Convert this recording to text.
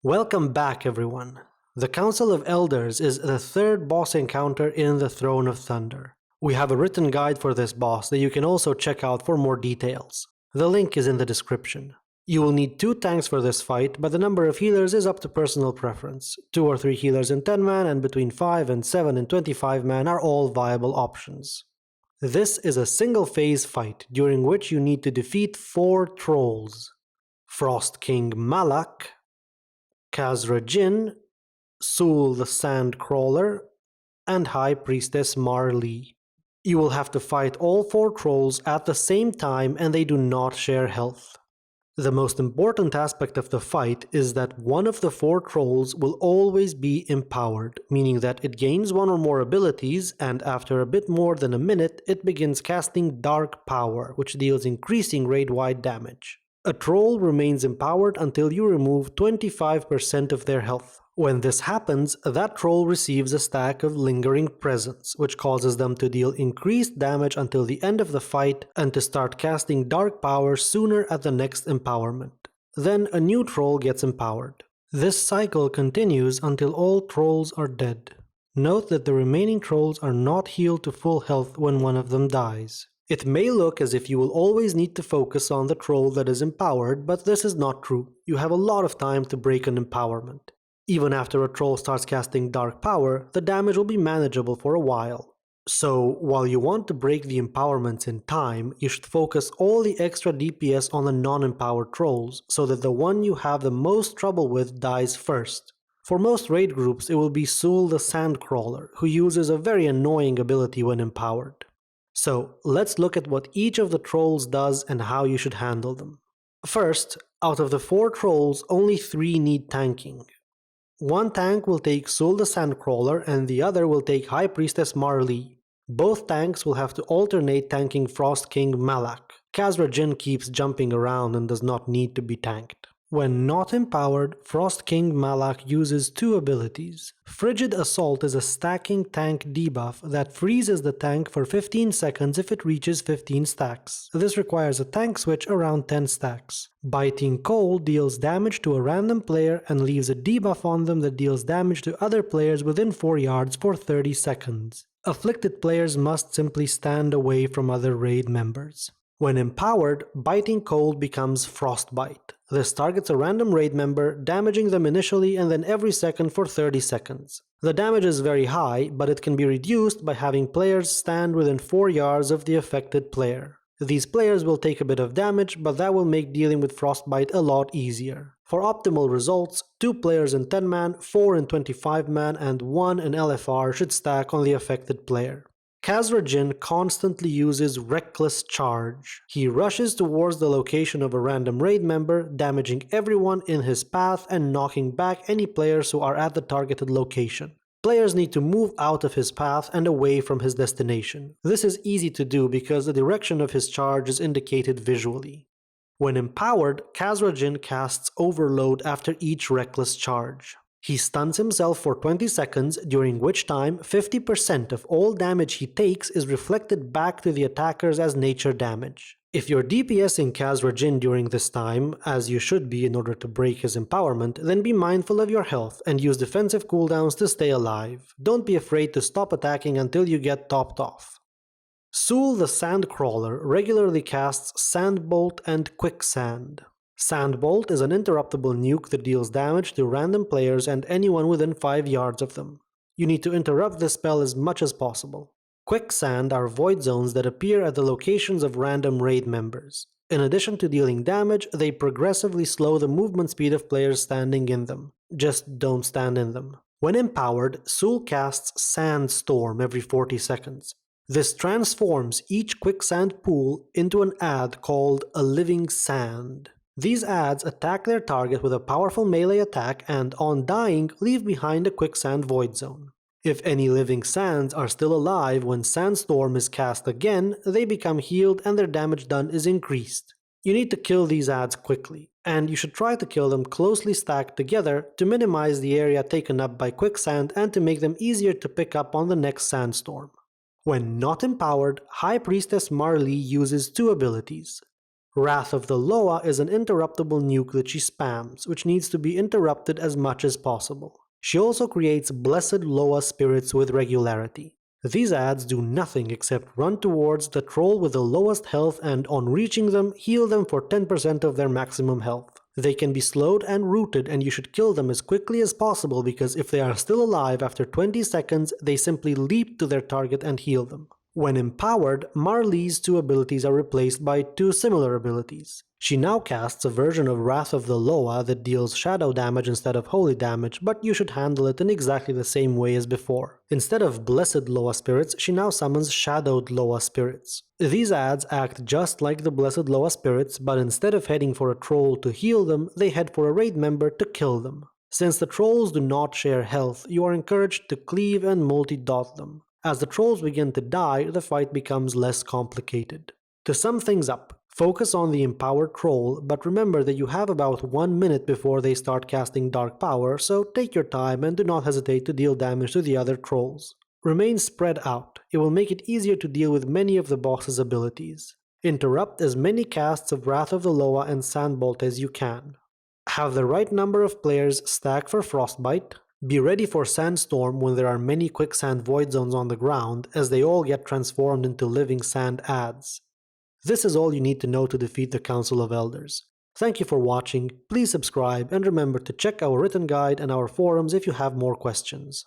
Welcome back, everyone. The Council of Elders is the third boss encounter in the Throne of Thunder. We have a written guide for this boss that you can also check out for more details. The link is in the description. You will need 2 tanks for this fight, but the number of healers is up to personal preference. 2 or 3 healers in 10 man and between 5 and 7 in 25 man are all viable options. This is a single phase fight during which you need to defeat 4 trolls: Frost King Malakk, Kazra'jin, Sul the Sandcrawler, and High Priestess Marley. You will have to fight all 4 trolls at the same time, and they do not share health. The most important aspect of the fight is that one of the 4 trolls will always be empowered, meaning that it gains 1 or more abilities, and after a bit more than a minute it begins casting Dark Power, which deals increasing raid-wide damage. A troll remains empowered until you remove 25% of their health. When this happens, that troll receives a stack of Lingering Presence, which causes them to deal increased damage until the end of the fight and to start casting Dark Power sooner at the next empowerment. Then a new troll gets empowered. This cycle continues until all trolls are dead. Note that the remaining trolls are not healed to full health when one of them dies. It may look as if you will always need to focus on the troll that is empowered, but this is not true. You have a lot of time to break an empowerment. Even after a troll starts casting Dark Power, the damage will be manageable for a while. So, while you want to break the empowerments in time, you should focus all the extra DPS on the non-empowered trolls, so that the one you have the most trouble with dies first. For most raid groups, it will be Sul the Sandcrawler, who uses a very annoying ability when empowered. So, let's look at what each of the trolls does and how you should handle them. First, out of the 4 trolls, only 3 need tanking. One tank will take Sul the Sandcrawler and the other will take High Priestess Marley. Both tanks will have to alternate tanking Frost King Malakk. Kazra'jin keeps jumping around and does not need to be tanked. When not empowered, Frost King Malakk uses 2 abilities. Frigid Assault is a stacking tank debuff that freezes the tank for 15 seconds if it reaches 15 stacks. This requires a tank switch around 10 stacks. Biting Cold deals damage to a random player and leaves a debuff on them that deals damage to other players within 4 yards for 30 seconds. Afflicted players must simply stand away from other raid members. When empowered, Biting Cold becomes Frostbite. This targets a random raid member, damaging them initially and then every second for 30 seconds. The damage is very high, but it can be reduced by having players stand within 4 yards of the affected player. These players will take a bit of damage, but that will make dealing with Frostbite a lot easier. For optimal results, 2 players in 10 man, 4 in 25 man, and 1 in LFR should stack on the affected player. Kazra'jin constantly uses Reckless Charge. He rushes towards the location of a random raid member, damaging everyone in his path and knocking back any players who are at the targeted location. Players need to move out of his path and away from his destination. This is easy to do because the direction of his charge is indicated visually. When empowered, Kazra'jin casts Overload after each Reckless Charge. He stuns himself for 20 seconds, during which time 50% of all damage he takes is reflected back to the attackers as nature damage. If you're DPSing Kazra'jin during this time, as you should be in order to break his empowerment, then be mindful of your health and use defensive cooldowns to stay alive. Don't be afraid to stop attacking until you get topped off. Sul the Sandcrawler regularly casts Sandbolt and Quicksand. Sandbolt is an interruptible nuke that deals damage to random players and anyone within 5 yards of them. You need to interrupt this spell as much as possible. Quicksand are void zones that appear at the locations of random raid members. In addition to dealing damage, they progressively slow the movement speed of players standing in them. Just don't stand in them. When empowered, Sul casts Sandstorm every 40 seconds. This transforms each Quicksand pool into an add called a Living Sand. These adds attack their target with a powerful melee attack and, on dying, leave behind a Quicksand void zone. If any living sands are still alive when Sandstorm is cast again, they become healed and their damage done is increased. You need to kill these adds quickly, and you should try to kill them closely stacked together to minimize the area taken up by Quicksand and to make them easier to pick up on the next Sandstorm. When not empowered, High Priestess Marley uses 2 abilities. Wrath of the Loa is an interruptible nuke that she spams, which needs to be interrupted as much as possible. She also creates Blessed Loa spirits with regularity. These adds do nothing except run towards the troll with the lowest health and, on reaching them, heal them for 10% of their maximum health. They can be slowed and rooted, and you should kill them as quickly as possible because if they are still alive after 20 seconds, they simply leap to their target and heal them. When empowered, Marlee's 2 abilities are replaced by 2 similar abilities. She now casts a version of Wrath of the Loa that deals shadow damage instead of holy damage, but you should handle it in exactly the same way as before. Instead of Blessed Loa spirits, she now summons Shadowed Loa spirits. These adds act just like the Blessed Loa spirits, but instead of heading for a troll to heal them, they head for a raid member to kill them. Since the trolls do not share health, you are encouraged to cleave and multi-dot them. As the trolls begin to die, the fight becomes less complicated. To sum things up, focus on the empowered troll, but remember that you have about 1 minute before they start casting dark power, so take your time and do not hesitate to deal damage to the other trolls. Remain spread out, it will make it easier to deal with many of the boss's abilities. Interrupt as many casts of Wrath of the Loa and Sandbolt as you can. Have the right number of players stack for Frostbite. Be ready for Sandstorm when there are many quicksand void zones on the ground, as they all get transformed into living sand adds. This is all you need to know to defeat the Council of Elders. Thank you for watching, please subscribe and remember to check our written guide and our forums if you have more questions.